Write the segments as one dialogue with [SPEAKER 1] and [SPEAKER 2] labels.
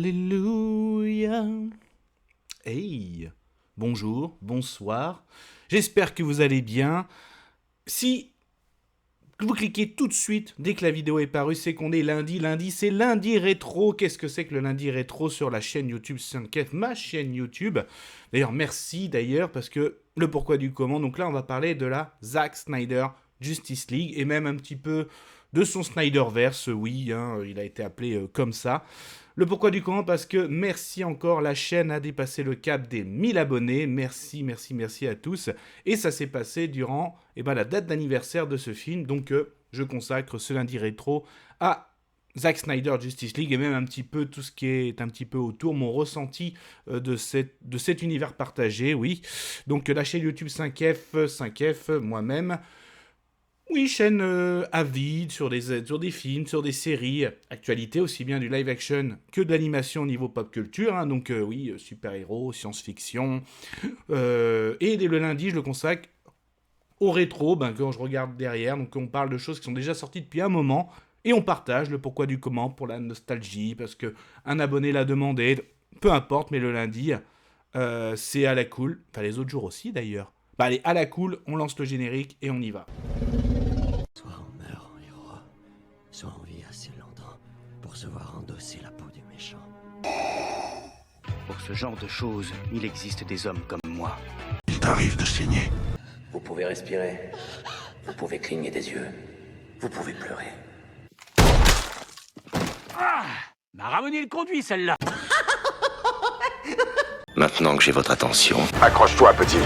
[SPEAKER 1] Alléluia. Hey, bonjour, bonsoir. J'espère que vous allez bien. Si vous cliquez tout de suite dès que la vidéo est parue, c'est qu'on est lundi. Lundi, c'est lundi rétro. Qu'est-ce que c'est que le lundi rétro sur la chaîne YouTube 5F, ma chaîne YouTube. D'ailleurs, merci d'ailleurs parce que le pourquoi du comment. Donc là, on va parler de la Zack Snyder Justice League et même un petit peu de son Snyderverse. Oui, il a été appelé comme ça. Le pourquoi du comment, parce que merci encore, la chaîne a dépassé le cap des 1000 abonnés. Merci, merci, merci à tous. Et ça s'est passé durant la date d'anniversaire de ce film. Donc je consacre ce lundi rétro à Zack Snyder Justice League et même un petit peu tout ce qui est un petit peu autour, mon ressenti de cet univers partagé, oui. Donc la chaîne YouTube 5F, moi-même. Oui, chaîne avide sur des films, sur des séries, actualité aussi bien du live action que de l'animation au niveau pop culture. Donc oui, super-héros, science-fiction. Et le lundi, je le consacre au rétro, quand je regarde derrière. Donc on parle de choses qui sont déjà sorties depuis un moment. Et on partage le pourquoi du comment pour la nostalgie, parce que un abonné l'a demandé. Peu importe, mais le lundi, c'est à la cool. Enfin, les autres jours aussi d'ailleurs. Allez, à la cool, on lance le générique et on y va.
[SPEAKER 2] Soit on meurt en héros, soit on vit assez longtemps pour se voir endosser la peau du méchant.
[SPEAKER 3] Pour ce genre de choses, il existe des hommes comme moi.
[SPEAKER 4] Il t'arrive de saigner.
[SPEAKER 5] Vous pouvez respirer, vous pouvez cligner des yeux, vous pouvez pleurer.
[SPEAKER 3] M'a ramené le conduit, celle-là.
[SPEAKER 5] Maintenant que j'ai votre attention,
[SPEAKER 4] Accroche-toi, petit.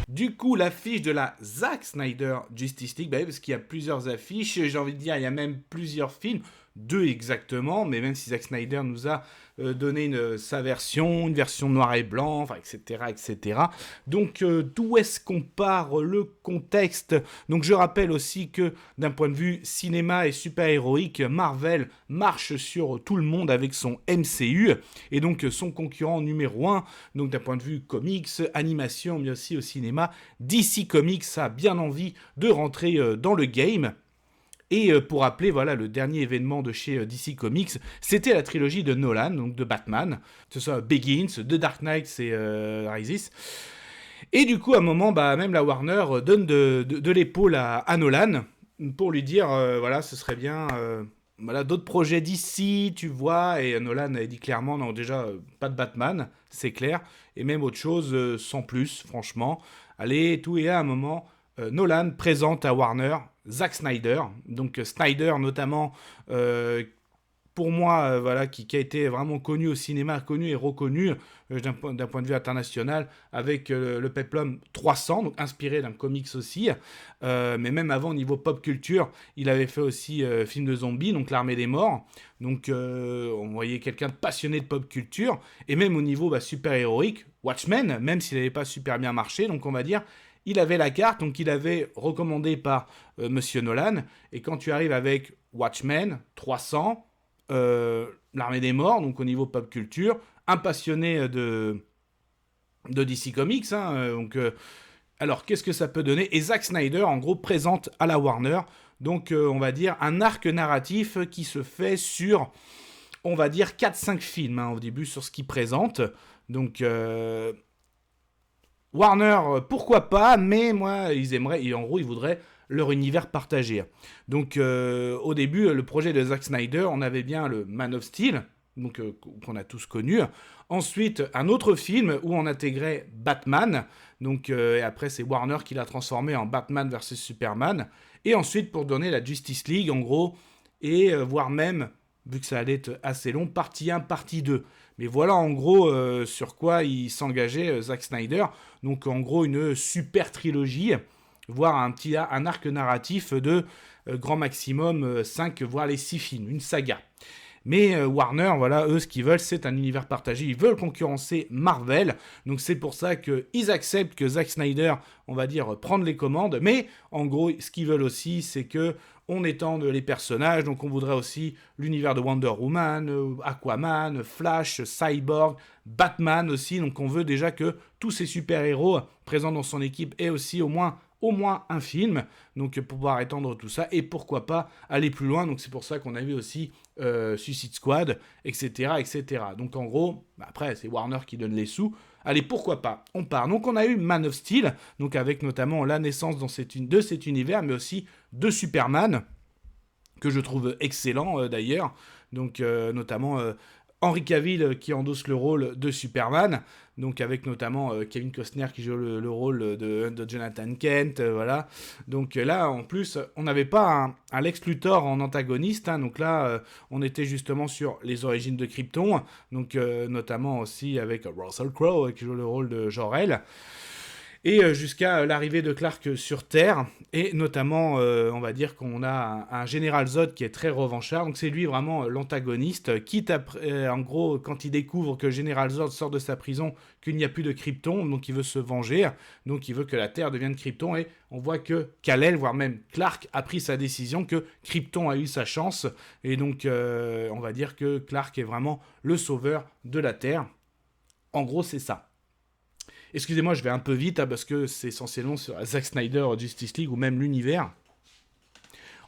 [SPEAKER 1] Du coup, l'affiche de la Zack Snyder Justice League, parce qu'il y a plusieurs affiches, j'ai envie de dire, il y a même plusieurs films, 2 exactement, mais même si Zack Snyder nous a donné sa version, une version noir et blanc, enfin, etc., etc. Donc, d'où est-ce qu'on part, le contexte? Donc, je rappelle aussi que, d'un point de vue cinéma et super-héroïque, Marvel marche sur tout le monde avec son MCU, et donc son concurrent numéro 1, donc d'un point de vue comics, animation, mais aussi au cinéma, DC Comics a bien envie de rentrer dans le game. Et pour rappeler, voilà, le dernier événement de chez DC Comics, c'était la trilogie de Nolan, donc de Batman, que ce soit Begins, The Dark Knight et Rises. Et du coup, à un moment, même la Warner donne de l'épaule à Nolan pour lui dire, voilà, ce serait bien, voilà, d'autres projets d'ici, tu vois. Et Nolan a dit clairement, non, déjà, pas de Batman, c'est clair. Et même autre chose, sans plus, franchement. Allez, tout, et à un moment, Nolan présente à Warner Zack Snyder, donc Snyder notamment, pour moi, voilà, qui a été vraiment connu au cinéma, connu et reconnu d'un point de vue international, avec le Peplum 300, donc inspiré d'un comics aussi, mais même avant au niveau pop culture, il avait fait aussi film de zombies, donc l'Armée des Morts, donc on voyait quelqu'un de passionné de pop culture, et même au niveau super-héroïque, Watchmen, même s'il n'avait pas super bien marché, donc on va dire, il avait la carte, donc il avait recommandé par Monsieur Nolan. Et quand tu arrives avec Watchmen, 300, l'Armée des Morts, donc au niveau pop culture, un passionné de DC Comics, alors qu'est-ce que ça peut donner? Et Zack Snyder, en gros, présente à la Warner, donc on va dire un arc narratif qui se fait sur, on va dire, 4-5 films au début sur ce qu'il présente. Donc Warner, pourquoi pas, mais moi, ils aimeraient, et en gros, ils voudraient leur univers partagé. Donc, au début, le projet de Zack Snyder, on avait bien le Man of Steel, donc qu'on a tous connu. Ensuite, un autre film où on intégrait Batman, donc et après, c'est Warner qui l'a transformé en Batman vs Superman. Et ensuite, pour donner la Justice League, en gros, et voire même, vu que ça allait être assez long, partie 1, partie 2. Mais voilà en gros sur quoi il s'engageait Zack Snyder. Donc en gros une super trilogie, voire un arc narratif de grand maximum 5, voire les 6 films, une saga. Mais Warner, voilà, eux, ce qu'ils veulent, c'est un univers partagé. Ils veulent concurrencer Marvel. Donc c'est pour ça qu'ils acceptent que Zack Snyder, on va dire, prenne les commandes. Mais en gros, ce qu'ils veulent aussi, c'est que on étende les personnages. Donc on voudrait aussi l'univers de Wonder Woman, Aquaman, Flash, Cyborg, Batman aussi. Donc on veut déjà que tous ces super-héros présents dans son équipe aient aussi au moins au moins un film, donc pour pouvoir étendre tout ça, et pourquoi pas aller plus loin, donc c'est pour ça qu'on a vu aussi Suicide Squad, etc., etc. Donc en gros, après c'est Warner qui donne les sous, allez pourquoi pas, on part. Donc on a eu Man of Steel, donc avec notamment la naissance de cet univers, mais aussi de Superman, que je trouve excellent d'ailleurs, donc notamment Henry Cavill qui endosse le rôle de Superman, donc avec notamment Kevin Costner qui joue le rôle de Jonathan Kent, voilà. Donc là, en plus, on n'avait pas un Lex Luthor en antagoniste, hein, donc là, on était justement sur les origines de Krypton, donc notamment aussi avec Russell Crowe qui joue le rôle de Jor-El. Et jusqu'à l'arrivée de Clark sur Terre, et notamment, on va dire qu'on a un général Zod qui est très revanchard, donc c'est lui vraiment l'antagoniste, quitte après, en gros, quand il découvre que le général Zod sort de sa prison, qu'il n'y a plus de Krypton, donc il veut se venger, donc il veut que la Terre devienne Krypton, et on voit que Kal-El, voire même Clark, a pris sa décision, que Krypton a eu sa chance, et donc on va dire que Clark est vraiment le sauveur de la Terre. En gros, c'est ça. Excusez-moi, je vais un peu vite, hein, parce que c'est essentiellement sur Zack Snyder, Justice League, ou même l'univers.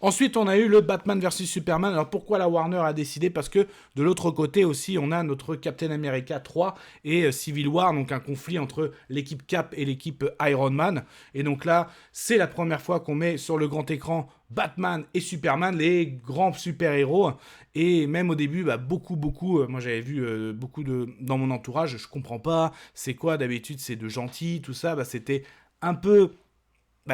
[SPEAKER 1] Ensuite, on a eu le Batman vs Superman. Alors, pourquoi la Warner a décidé ? Parce que de l'autre côté aussi, on a notre Captain America 3 et Civil War, donc un conflit entre l'équipe Cap et l'équipe Iron Man. Et donc là, c'est la première fois qu'on met sur le grand écran Batman et Superman, les grands super-héros. Et même au début, beaucoup, moi j'avais vu beaucoup dans mon entourage, je comprends pas, c'est quoi d'habitude, c'est de gentil, tout ça, c'était un peu...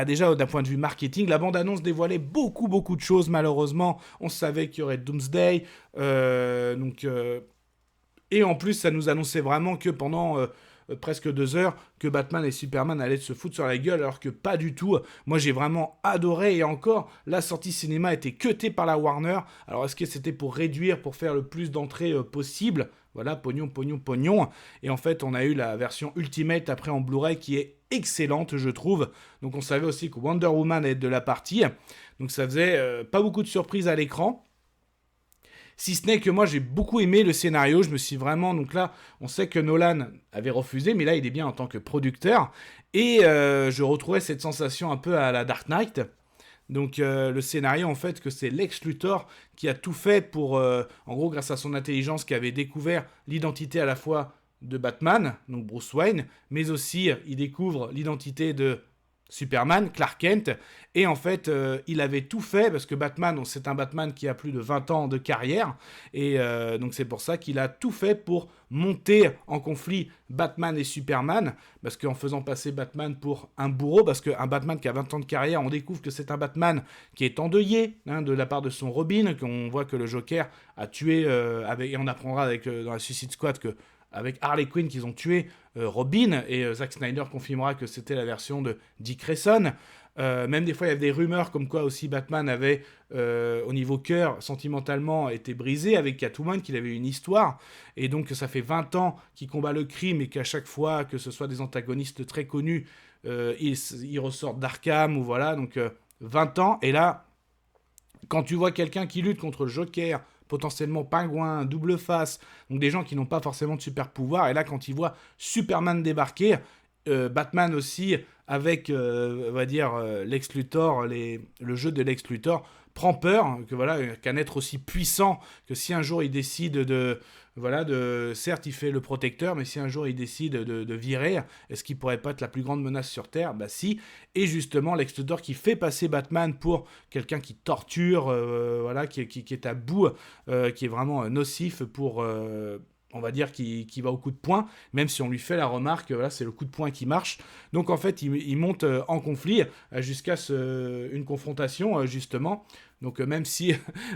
[SPEAKER 1] déjà, d'un point de vue marketing, la bande-annonce dévoilait beaucoup de choses, malheureusement. On savait qu'il y aurait Doomsday. Et en plus, ça nous annonçait vraiment que pendant presque 2 heures, que Batman et Superman allaient se foutre sur la gueule, alors que pas du tout. Moi, j'ai vraiment adoré. Et encore, la sortie cinéma était cutée par la Warner. Alors, est-ce que c'était pour réduire, pour faire le plus d'entrées possible ? Voilà, pognon. Et en fait, on a eu la version Ultimate après en Blu-ray qui est excellente, je trouve. Donc, on savait aussi que Wonder Woman allait être de la partie. Donc, ça faisait pas beaucoup de surprises à l'écran. Si ce n'est que moi, j'ai beaucoup aimé le scénario. Je me suis vraiment... Donc là, on sait que Nolan avait refusé, mais là, il est bien en tant que producteur. Et je retrouvais cette sensation un peu à la Dark Knight. Donc le scénario, en fait, que c'est Lex Luthor qui a tout fait pour... en gros, grâce à son intelligence, qui avait découvert l'identité à la fois de Batman, donc Bruce Wayne, mais aussi, il découvre l'identité de Superman, Clark Kent, et en fait, il avait tout fait, parce que Batman, c'est un Batman qui a plus de 20 ans de carrière, et donc c'est pour ça qu'il a tout fait pour monter en conflit Batman et Superman, parce qu'en faisant passer Batman pour un bourreau, parce qu'un Batman qui a 20 ans de carrière, on découvre que c'est un Batman qui est endeuillé, de la part de son Robin, qu'on voit que le Joker a tué, et on apprendra dans la Suicide Squad que avec Harley Quinn qu'ils ont tué Robin, et Zack Snyder confirmera que c'était la version de Dick Grayson. Même des fois il y avait des rumeurs comme quoi aussi Batman avait au niveau cœur sentimentalement été brisé avec Catwoman, qu'il avait une histoire, et donc ça fait 20 ans qu'il combat le crime et qu'à chaque fois que ce soit des antagonistes très connus il ressort d'Arkham, ou voilà, donc 20 ans, et là quand tu vois quelqu'un qui lutte contre le Joker, potentiellement Pingouin, Double Face, donc des gens qui n'ont pas forcément de super pouvoir, et là quand ils voient Superman débarquer, Batman aussi, avec, on va dire, Lex Luthor, le jeu de Lex Luthor, prend peur, qu'un être aussi puissant, que si un jour il décide certes il fait le protecteur, mais si un jour il décide de virer, est-ce qu'il pourrait pas être la plus grande menace sur Terre ? Si. Et justement, Lex Luthor qui fait passer Batman pour quelqu'un qui torture, qui est à bout, qui est vraiment nocif pour... on va dire qui va au coup de poing, même si on lui fait la remarque, c'est le coup de poing qui marche. Donc en fait, il monte en conflit jusqu'à une confrontation, justement. Donc même si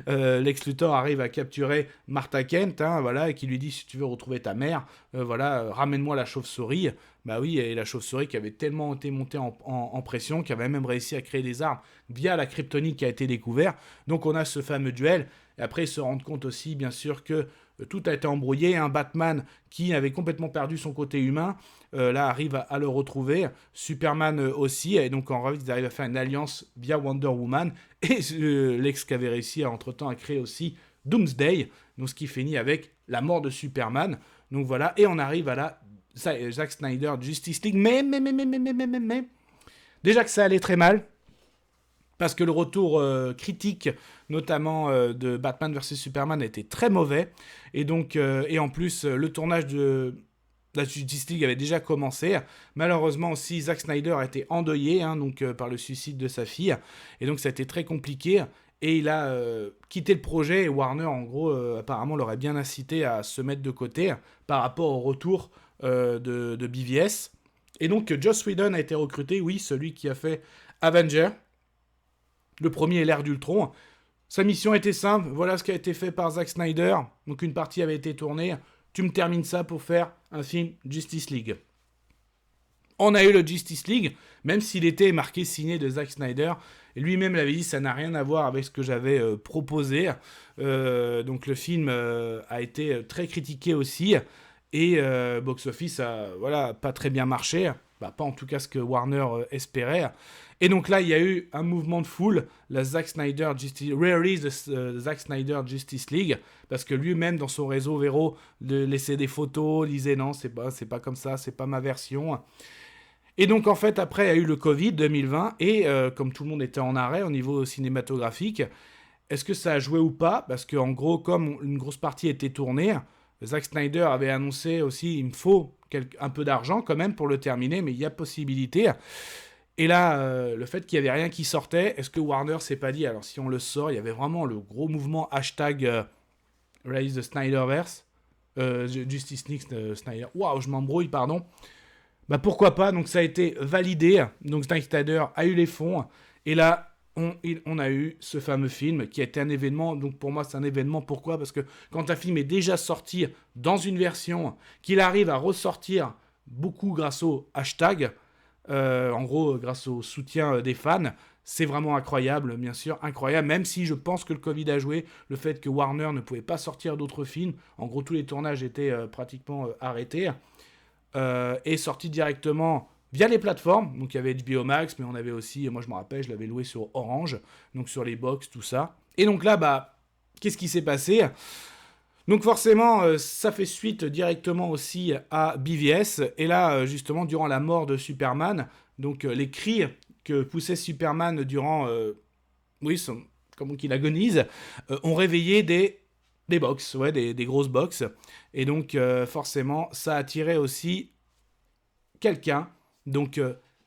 [SPEAKER 1] Lex Luthor arrive à capturer Martha Kent, et qui lui dit, si tu veux retrouver ta mère, ramène-moi la chauve-souris. Oui, et la chauve-souris qui avait tellement été montée en pression, qui avait même réussi à créer des armes via la kryptonite qui a été découverte. Donc on a ce fameux duel. Et après, ils se rendent compte aussi, bien sûr, que tout a été embrouillé. Un Batman qui avait complètement perdu son côté humain, là, arrive à le retrouver. Superman aussi. Et donc, en fait, ils arrivent à faire une alliance via Wonder Woman. Et Lex qui avait réussi, entre-temps, à créer aussi Doomsday. Donc, ce qui finit avec la mort de Superman. Donc, voilà. Et on arrive à la Zack Snyder Justice League. Mais Déjà que ça allait très mal, parce que le retour critique, notamment de Batman vs Superman, a été très mauvais. Et donc, et en plus, le tournage de la Justice League avait déjà commencé. Malheureusement aussi, Zack Snyder a été endeuillé donc, par le suicide de sa fille. Et donc, ça a été très compliqué. Et il a quitté le projet. Et Warner, en gros, apparemment, l'aurait bien incité à se mettre de côté par rapport au retour de BVS. Et donc, Joss Whedon a été recruté, oui, celui qui a fait Avenger. Le premier est l'ère d'Ultron. Sa mission était simple. Voilà ce qui a été fait par Zack Snyder. Donc, une partie avait été tournée. Tu me termines ça pour faire un film Justice League. On a eu le Justice League, même s'il était marqué signé de Zack Snyder. Et lui-même l'avait dit, ça n'a rien à voir avec ce que j'avais proposé. Donc le film a été très critiqué aussi. Et Box Office a pas très bien marché. Bah, pas en tout cas ce que Warner espérait. Et donc là, il y a eu un mouvement de foule, la Zack Snyder Justice Release de Zack Snyder Justice League, parce que lui-même dans son réseau Vero laissait des photos, disait non, c'est pas comme ça, c'est pas ma version. Et donc en fait après il y a eu le Covid 2020 et comme tout le monde était en arrêt au niveau cinématographique, est-ce que ça a joué ou pas? Parce qu'en gros comme une grosse partie était tournée, Zack Snyder avait annoncé aussi il me faut un peu d'argent quand même pour le terminer, mais il y a possibilité. Et là, le fait qu'il n'y avait rien qui sortait, est-ce que Warner s'est pas dit, alors si on le sort, il y avait vraiment le gros mouvement hashtag Raise the Snyderverse, Justice League Snyder, waouh, je m'embrouille, pardon. Bah pourquoi pas, donc ça a été validé, donc Zack Snyder a eu les fonds, et là, on a eu ce fameux film qui a été un événement, donc pour moi c'est un événement, pourquoi? Parce que quand un film est déjà sorti dans une version, qu'il arrive à ressortir beaucoup grâce au hashtag, en gros grâce au soutien des fans, c'est vraiment incroyable, bien sûr, incroyable, même si je pense que le Covid a joué, le fait que Warner ne pouvait pas sortir d'autres films, en gros tous les tournages étaient pratiquement arrêtés, et sortis directement via les plateformes, donc il y avait HBO Max, mais on avait aussi, moi je me rappelle, je l'avais loué sur Orange, donc sur les box, tout ça. Et donc là, bah, qu'est-ce qui s'est passé? Donc forcément, ça fait suite directement aussi à BVS, et là, justement, durant la mort de Superman, donc les cris que poussait Superman durant, comment qu'il agonise, ont réveillé des box, des grosses box, et donc forcément, ça a attiré aussi quelqu'un, donc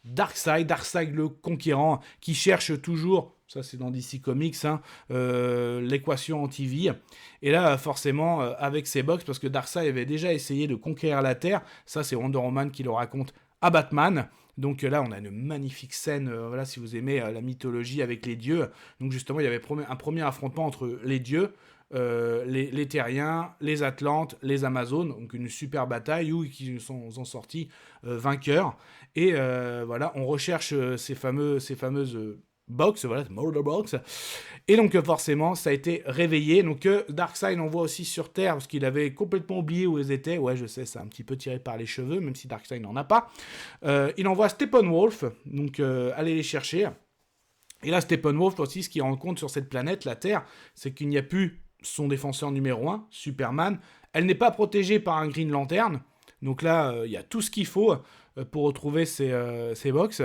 [SPEAKER 1] Darkseid le conquérant, qui cherche toujours, ça c'est dans DC Comics, l'équation anti-vie, et là forcément avec ses box, parce que Darkseid avait déjà essayé de conquérir la Terre, ça c'est Wonder Woman qui le raconte à Batman, donc là on a une magnifique scène, voilà, si vous aimez la mythologie avec les dieux, donc justement il y avait un premier affrontement entre les dieux, les Terriens, les Atlantes, les Amazones, donc une super bataille où ils sont sortis vainqueurs. Et voilà, on recherche ces fameuses box, voilà, Murder Box. Et donc forcément, ça a été réveillé. Donc Darkseid envoie aussi sur Terre, parce qu'il avait complètement oublié où ils étaient. Ouais, je sais, c'est un petit peu tiré par les cheveux, même si Darkseid n'en a pas. Il envoie Steppenwolf, donc aller les chercher. Et là, Steppenwolf aussi, ce qu'il rencontre sur cette planète, la Terre, c'est qu'il n'y a plus son défenseur numéro 1, Superman. Elle n'est pas protégée par un Green Lantern. Donc là, il y a tout ce qu'il faut pour retrouver ces box.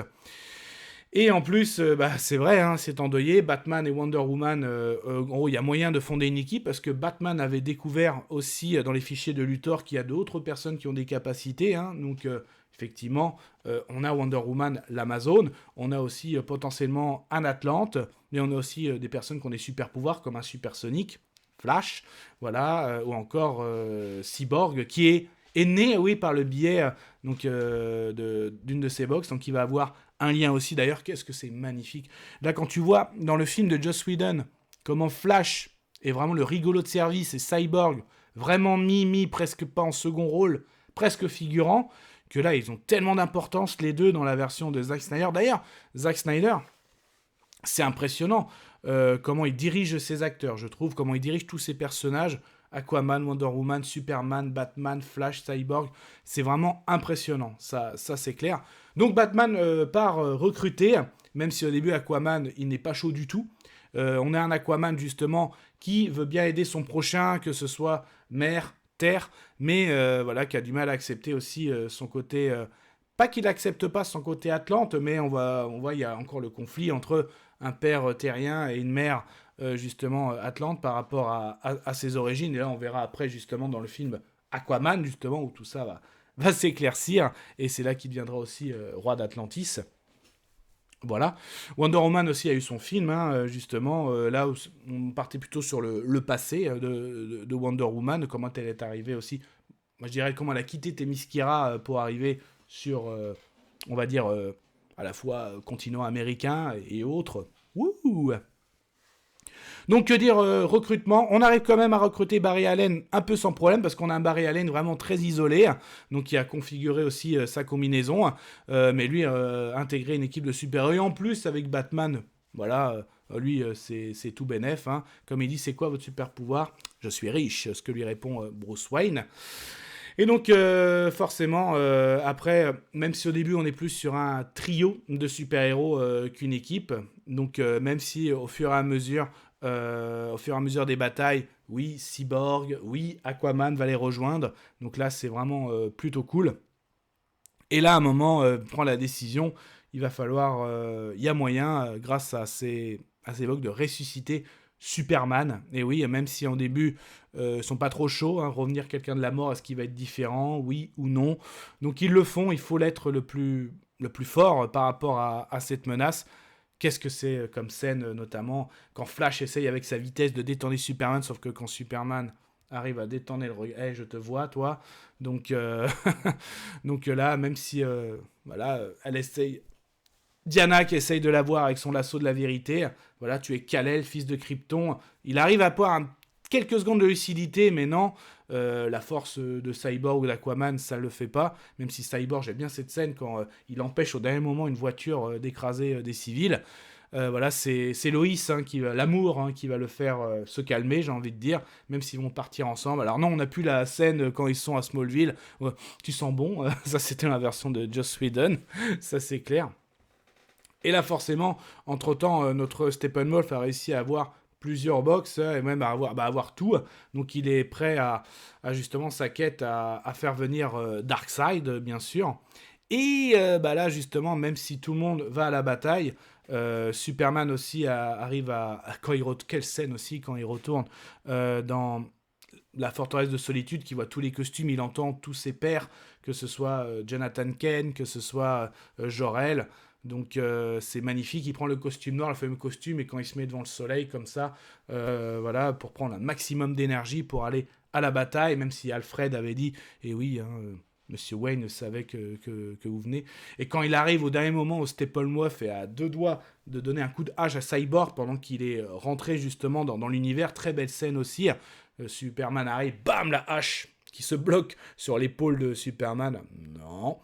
[SPEAKER 1] Et en plus, c'est vrai, c'est endeuillé. Batman et Wonder Woman, en gros, il y a moyen de fonder une équipe parce que Batman avait découvert aussi dans les fichiers de Luthor qu'il y a d'autres personnes qui ont des capacités. Donc, effectivement, on a Wonder Woman, l'Amazone. On a aussi potentiellement un Atlante. Mais on a aussi des personnes qui ont des super pouvoirs comme un supersonique. Flash, voilà, ou encore Cyborg, qui est né, oui, par le biais d'une de ces box, donc il va avoir un lien aussi. D'ailleurs, qu'est-ce que c'est magnifique. Là, quand tu vois dans le film de Joss Whedon comment Flash est vraiment le rigolo de service et Cyborg vraiment mis presque pas en second rôle, presque figurant, que là, ils ont tellement d'importance les deux dans la version de Zack Snyder. D'ailleurs, Zack Snyder, c'est impressionnant. Comment il dirige ses acteurs, je trouve, comment il dirige tous ses personnages, Aquaman, Wonder Woman, Superman, Batman, Flash, Cyborg, c'est vraiment impressionnant, ça c'est clair. Donc Batman part recruter, même si au début Aquaman, il n'est pas chaud du tout. On a un Aquaman justement qui veut bien aider son prochain, que ce soit mer, terre, mais voilà, qui a du mal à accepter aussi son côté pas qu'il accepte pas son côté Atlante, mais on voit il y a encore le conflit entre un père terrien et une mère justement Atlante par rapport à ses origines. Et là, on verra après justement dans le film Aquaman, justement, où tout ça va s'éclaircir. Et c'est là qu'il deviendra aussi roi d'Atlantis. Voilà. Wonder Woman aussi a eu son film, hein, justement, là où on partait plutôt sur le passé de Wonder Woman, comment elle est arrivée aussi, moi je dirais comment elle a quitté Themyscira pour arriver sur, on va dire, à la fois continent américain et autres. Wouhou! Donc, que dire, recrutement, on arrive quand même à recruter Barry Allen un peu sans problème, parce qu'on a un Barry Allen vraiment très isolé, donc qui a configuré aussi sa combinaison, mais lui, intégrer une équipe de super-héros, et en plus, avec Batman, voilà, lui, c'est tout bénef, hein. Comme il dit, c'est quoi votre super-pouvoir ? Je suis riche, ce que lui répond Bruce Wayne. Et donc, forcément, après, même si au début, on est plus sur un trio de super-héros qu'une équipe, donc même si au fur et à mesure des batailles, oui, Cyborg, oui, Aquaman va les rejoindre. Donc là, c'est vraiment plutôt cool. Et là, à un moment, prend la décision, il va falloir, il y a moyen, grâce à ces Vogue, de ressusciter Superman. Et oui, même si en début, ils sont pas trop chauds, hein, revenir quelqu'un de la mort, est-ce qu'il va être différent, oui ou non. Donc ils le font, il faut l'être le plus fort par rapport à cette menace. Qu'est-ce que c'est comme scène, notamment, quand Flash essaye avec sa vitesse de détendre Superman, sauf que quand Superman arrive à détendre le regard, hey, je te vois, toi. Donc, donc là, même si, voilà, elle essaye... Diana qui essaye de la voir avec son lasso de la vérité, voilà, tu es Kal-El, fils de Krypton. Il arrive à avoir quelques secondes de lucidité, mais non, la force de Cyborg ou d'Aquaman, ça le fait pas, même si Cyborg, j'aime bien cette scène quand il empêche au dernier moment une voiture d'écraser des civils. Voilà, c'est Loïs, hein, l'amour, hein, qui va le faire se calmer, j'ai envie de dire, même s'ils vont partir ensemble. Alors non, on n'a plus la scène quand ils sont à Smallville, tu sens bon, ça c'était la version de Joss Whedon, ça c'est clair. Et là, forcément, entre-temps, notre Steppenwolf a réussi à avoir plusieurs box et même à avoir tout. Donc, il est prêt à justement sa quête à faire venir Darkseid, bien sûr. Et là, justement, même si tout le monde va à la bataille, Superman aussi arrive quelle scène aussi, quand il retourne dans la forteresse de solitude, qui voit tous les costumes, il entend tous ses pairs, que ce soit Jonathan Kent, que ce soit Jor-El. Donc c'est magnifique, il prend le costume noir, le fameux costume, et quand il se met devant le soleil comme ça, voilà, pour prendre un maximum d'énergie pour aller à la bataille, même si Alfred avait dit, et oui, hein, Monsieur Wayne savait que vous venez. Et quand il arrive au dernier moment, au Steppenwolf est à deux doigts de donner un coup de hache à Cyborg pendant qu'il est rentré justement dans l'univers, très belle scène aussi. Superman arrive, bam, la hache qui se bloque sur l'épaule de Superman. Non,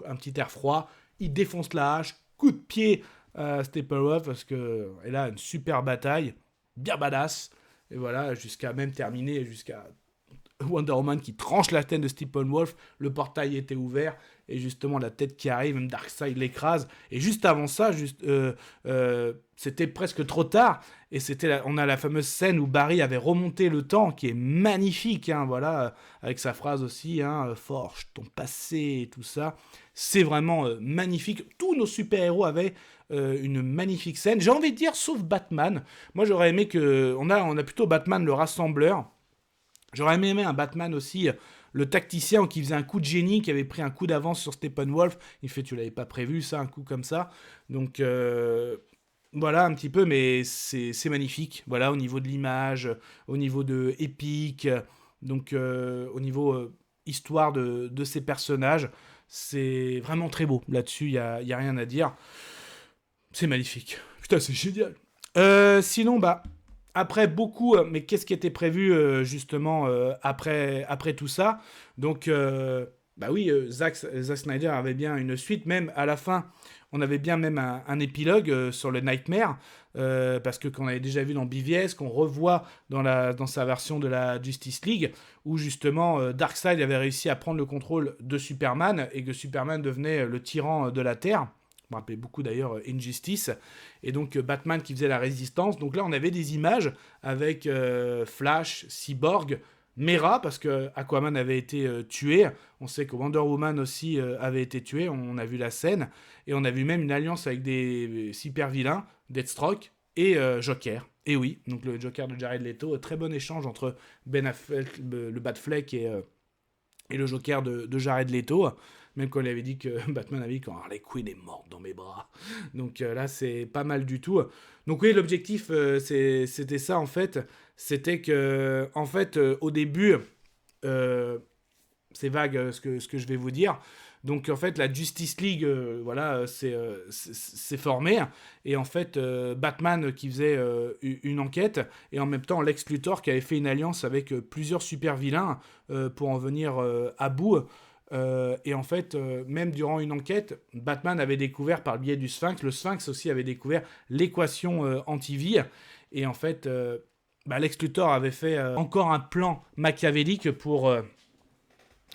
[SPEAKER 1] un petit air froid. Il défonce la hache, coup de pied à Steppenwolf, parce que et là, une super bataille, bien badass. Et voilà, jusqu'à même terminer, jusqu'à Wonder Woman qui tranche la tête de Steppenwolf, le portail était ouvert, et justement la tête qui arrive, même Darkseid l'écrase. Et juste avant ça, c'était presque trop tard, et on a la fameuse scène où Barry avait remonté le temps, qui est magnifique, hein, voilà, avec sa phrase aussi, hein, forge ton passé et tout ça. C'est vraiment magnifique. Tous nos super-héros avaient une magnifique scène. J'ai envie de dire, sauf Batman. Moi, j'aurais aimé on a plutôt Batman le rassembleur. J'aurais aimé un Batman aussi, le tacticien, qui faisait un coup de génie, qui avait pris un coup d'avance sur Steppenwolf. Il fait, tu l'avais pas prévu, ça, un coup comme ça. Donc, voilà, un petit peu, mais c'est magnifique. Voilà, au niveau de l'image, au niveau de épique, donc au niveau histoire de ces personnages. C'est vraiment très beau. Là-dessus, il y a rien à dire. C'est magnifique. Putain, c'est génial. Sinon, après beaucoup, mais qu'est-ce qui était prévu justement après tout ça ? Donc, oui, Zack Snyder avait bien une suite. Même à la fin, on avait bien même un épilogue sur le Nightmare. Parce que qu'on avait déjà vu dans BVS, qu'on revoit dans sa version de la Justice League, où justement Darkseid avait réussi à prendre le contrôle de Superman, et que Superman devenait le tyran de la Terre. Je me rappelais beaucoup d'ailleurs Injustice, et donc Batman qui faisait la résistance. Donc là on avait des images avec Flash, Cyborg, Mera, parce que Aquaman avait été tué. On sait que Wonder Woman aussi avait été tué. On a vu la scène. Et on a vu même une alliance avec des super vilains, Deathstroke et Joker. Et oui, donc le Joker de Jared Leto. Très bon échange entre Ben Affleck, le Batfleck et le Joker de Jared Leto. Même quand il avait dit que Batman avait dit quand Harley Quinn est morte dans mes bras. Donc là, c'est pas mal du tout. Donc oui, l'objectif, c'était ça en fait. C'était que, en fait, au début, c'est vague ce que je vais vous dire. Donc en fait, la Justice League, voilà, c'est formé. Et en fait, Batman qui faisait une enquête, et en même temps Lex Luthor qui avait fait une alliance avec plusieurs super vilains pour en venir à bout. Et en fait, même durant une enquête, Batman avait découvert par le biais du Sphinx, le Sphinx aussi avait découvert l'équation anti-vie. Et en fait, Lex Luthor avait fait encore un plan machiavélique pour,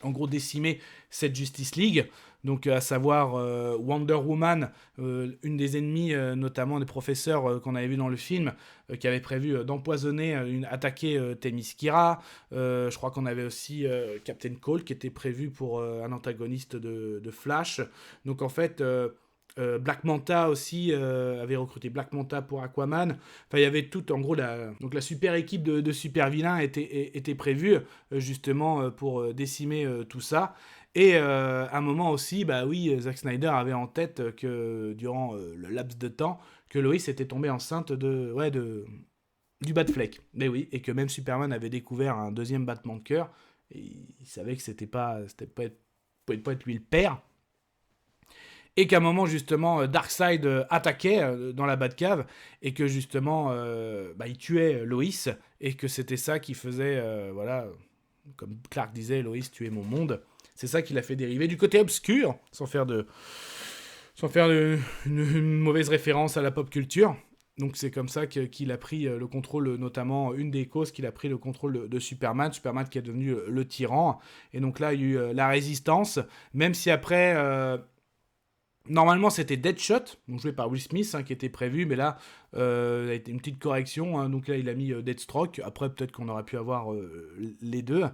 [SPEAKER 1] en gros, décimer cette Justice League. Donc, à savoir Wonder Woman, une des ennemies, notamment des professeurs qu'on avait vu dans le film, qui avait prévu d'empoisonner, attaquer Themyscira. Je crois qu'on avait aussi Captain Cold, qui était prévu pour un antagoniste de Flash. Donc, en fait, Black Manta aussi avait recruté Black Manta pour Aquaman. Enfin, il y avait tout, en gros, donc la super équipe de super vilains était prévue, justement, pour décimer tout ça. Et à un moment aussi, bah oui, Zack Snyder avait en tête que durant le laps de temps, que Lois était tombée enceinte du Batfleck. Mais oui, et que même Superman avait découvert un deuxième battement de cœur. Et il savait que c'était pas être lui le père. Et qu'à un moment, justement, Darkseid attaquait dans la Batcave, et que justement, il tuait Lois, et que c'était ça qui faisait, voilà, comme Clark disait, Lois, tu es mon monde. C'est ça qui l'a fait dériver du côté obscur, sans faire une mauvaise référence à la pop culture. Donc c'est comme ça qu'il a pris le contrôle, notamment une des causes qu'il a pris le contrôle de Superman qui est devenu le tyran. Et donc là, il y a eu la résistance, même si après... Normalement, c'était Deadshot, donc joué par Will Smith, qui était prévu, mais là, il a été une petite correction. Donc là, il a mis Deathstroke. Après, peut-être qu'on aurait pu avoir les deux.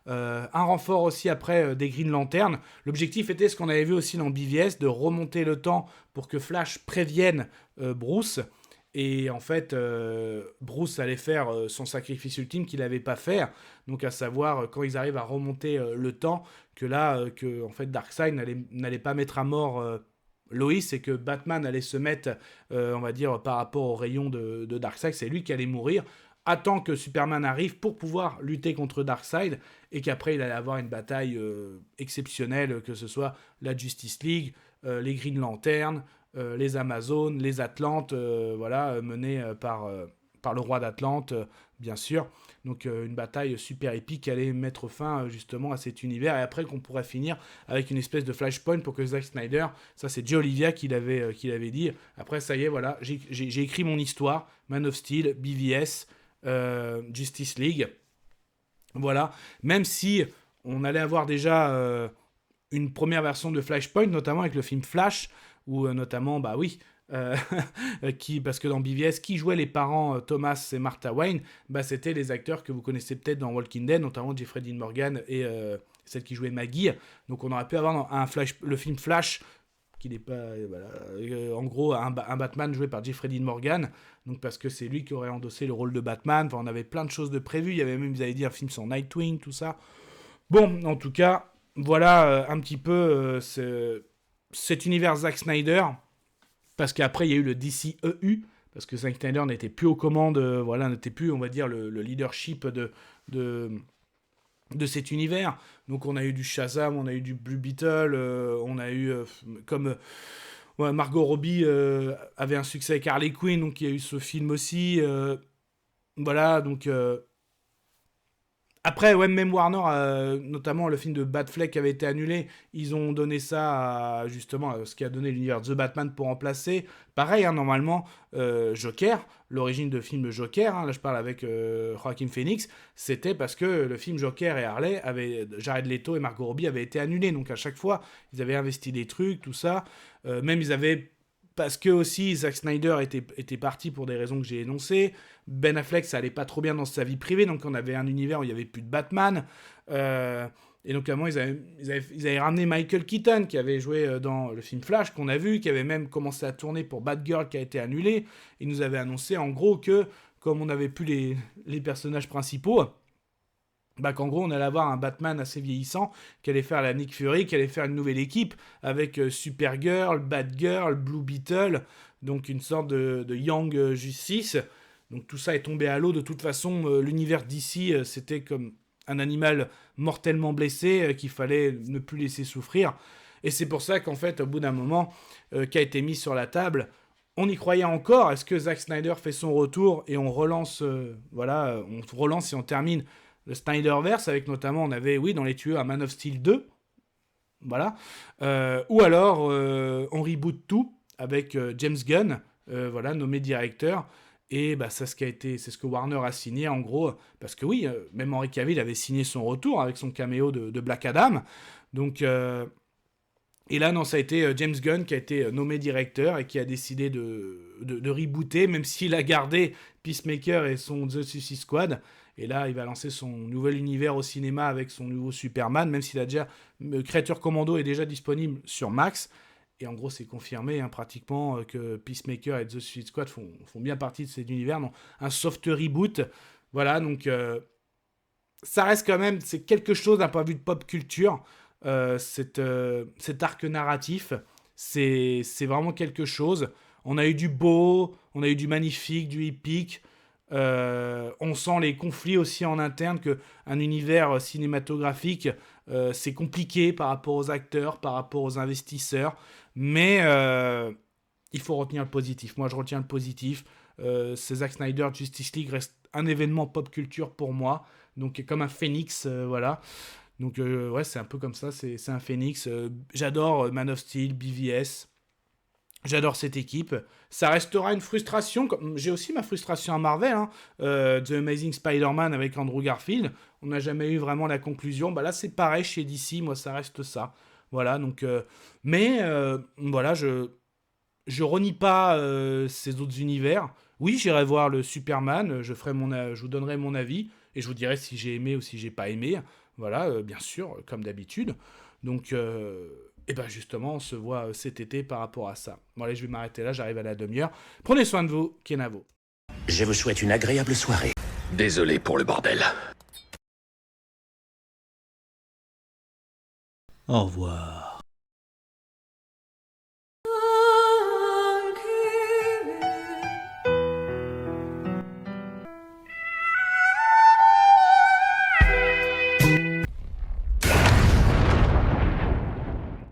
[SPEAKER 1] Un renfort aussi après des Green Lantern. L'objectif était ce qu'on avait vu aussi dans BVS, de remonter le temps pour que Flash prévienne Bruce. Et en fait, Bruce allait faire son sacrifice ultime qu'il n'avait pas fait. Donc à savoir, quand ils arrivent à remonter le temps, que là, en fait, Darkseid n'allait pas mettre à mort... Lois, et que Batman allait se mettre, on va dire, par rapport au rayon de Darkseid, c'est lui qui allait mourir, attend que Superman arrive pour pouvoir lutter contre Darkseid, et qu'après il allait avoir une bataille exceptionnelle, que ce soit la Justice League, les Green Lantern, les Amazones, les Atlantes, voilà, menés par le roi d'Atlante, bien sûr. Donc une bataille super épique qui allait mettre fin justement à cet univers, et après qu'on pourrait finir avec une espèce de flashpoint pour que Zack Snyder, ça c'est Jay Olivia qui l'avait dit, après ça y est, voilà, j'ai écrit mon histoire, Man of Steel, BVS, Justice League, voilà, même si on allait avoir déjà une première version de Flashpoint, notamment avec le film Flash, où notamment, bah oui, parce que dans BVS, qui jouait les parents Thomas et Martha Wayne, bah, c'était les acteurs que vous connaissez peut-être dans Walking Dead, notamment Jeffrey Dean Morgan et celle qui jouait Maggie. Donc on aurait pu avoir le film Flash, qui n'est pas... en gros, un Batman joué par Jeffrey Dean Morgan, donc parce que c'est lui qui aurait endossé le rôle de Batman. Enfin, on avait plein de choses de prévues, il y avait même, vous avez dit, un film sur Nightwing, tout ça. Bon, en tout cas, voilà un petit peu cet univers Zack Snyder. Parce qu'après, il y a eu le DCEU, parce que Zack Snyder n'était plus aux commandes, voilà, n'était plus, on va dire, le leadership de cet univers. Donc on a eu du Shazam, on a eu du Blue Beetle, on a eu, Margot Robbie avait un succès avec Harley Quinn, donc il y a eu ce film aussi. Voilà, donc... Après, ouais, même Warner, notamment le film de Batfleck avait été annulé. Ils ont donné ça à, justement, ce qui a donné l'univers The Batman pour remplacer. Pareil, normalement, Joker, l'origine de film Joker, là je parle avec Joaquin Phoenix, c'était parce que le film Joker et Harley, Jared Leto et Margot Robbie avaient été annulés. Donc à chaque fois, ils avaient investi des trucs, tout ça. Même ils avaient parce que aussi Zack Snyder était parti pour des raisons que j'ai énoncées. Ben Affleck, ça allait pas trop bien dans sa vie privée, donc on avait un univers où il y avait plus de Batman. Et notamment, ils avaient ramené Michael Keaton, qui avait joué dans le film Flash, qu'on a vu, qui avait même commencé à tourner pour Batgirl, qui a été annulé. Il nous avait annoncé, en gros, que, comme on n'avait plus les personnages principaux, bah qu'en gros, on allait avoir un Batman assez vieillissant, qui allait faire la Nick Fury, qui allait faire une nouvelle équipe, avec Supergirl, Batgirl, Blue Beetle, donc une sorte de Young Justice. Donc tout ça est tombé à l'eau. De toute façon, l'univers d'ici, c'était comme un animal mortellement blessé qu'il fallait ne plus laisser souffrir. Et c'est pour ça qu'en fait, au bout d'un moment, qui a été mis sur la table, on y croyait encore. Est-ce que Zack Snyder fait son retour et on relance, on relance et on termine le Snyderverse avec notamment, on avait, oui, dans les tuyaux, un Man of Steel 2. Voilà. Ou alors, on reboot tout avec James Gunn, nommé directeur. Et bah, c'est ce que Warner a signé en gros, parce que oui, même Henry Cavill avait signé son retour avec son caméo de Black Adam. Donc, et là, non, ça a été James Gunn qui a été nommé directeur et qui a décidé de rebooter, même s'il a gardé Peacemaker et son The Suicide Squad. Et là, il va lancer son nouvel univers au cinéma avec son nouveau Superman, même s'il a déjà Creature Commando est déjà disponible sur Max. Et en gros, c'est confirmé pratiquement que Peacemaker et The Suicide Squad font bien partie de cet univers. Donc, un soft reboot. Voilà, donc ça reste quand même, c'est quelque chose d'un point de vue de pop culture. Cet arc narratif, c'est vraiment quelque chose. On a eu du beau, on a eu du magnifique, du épique. On sent les conflits aussi en interne, qu'un univers cinématographique, c'est compliqué par rapport aux acteurs, par rapport aux investisseurs. Mais il faut retenir le positif. Moi, je retiens le positif. Ce Zack Snyder Justice League reste un événement pop culture pour moi. Donc, comme un phénix, voilà. Donc, ouais, c'est un peu comme ça. C'est un phénix. J'adore Man of Steel, BVS. J'adore cette équipe. Ça restera une frustration. J'ai aussi ma frustration à Marvel. The Amazing Spider-Man avec Andrew Garfield. On n'a jamais eu vraiment la conclusion. Bah là, c'est pareil chez DC. Moi, ça reste ça. Voilà, donc... voilà, je renie pas ces autres univers. Oui, j'irai voir le Superman. Je vous donnerai mon avis. Et je vous dirai si j'ai aimé ou si j'ai pas aimé. Voilà, bien sûr, comme d'habitude. Donc... Et bien justement, on se voit cet été par rapport à ça. Bon allez, je vais m'arrêter là, j'arrive à la demi-heure. Prenez soin de vous, Kenavo.
[SPEAKER 2] Je vous souhaite une agréable soirée.
[SPEAKER 4] Désolé pour le bordel.
[SPEAKER 6] Au revoir.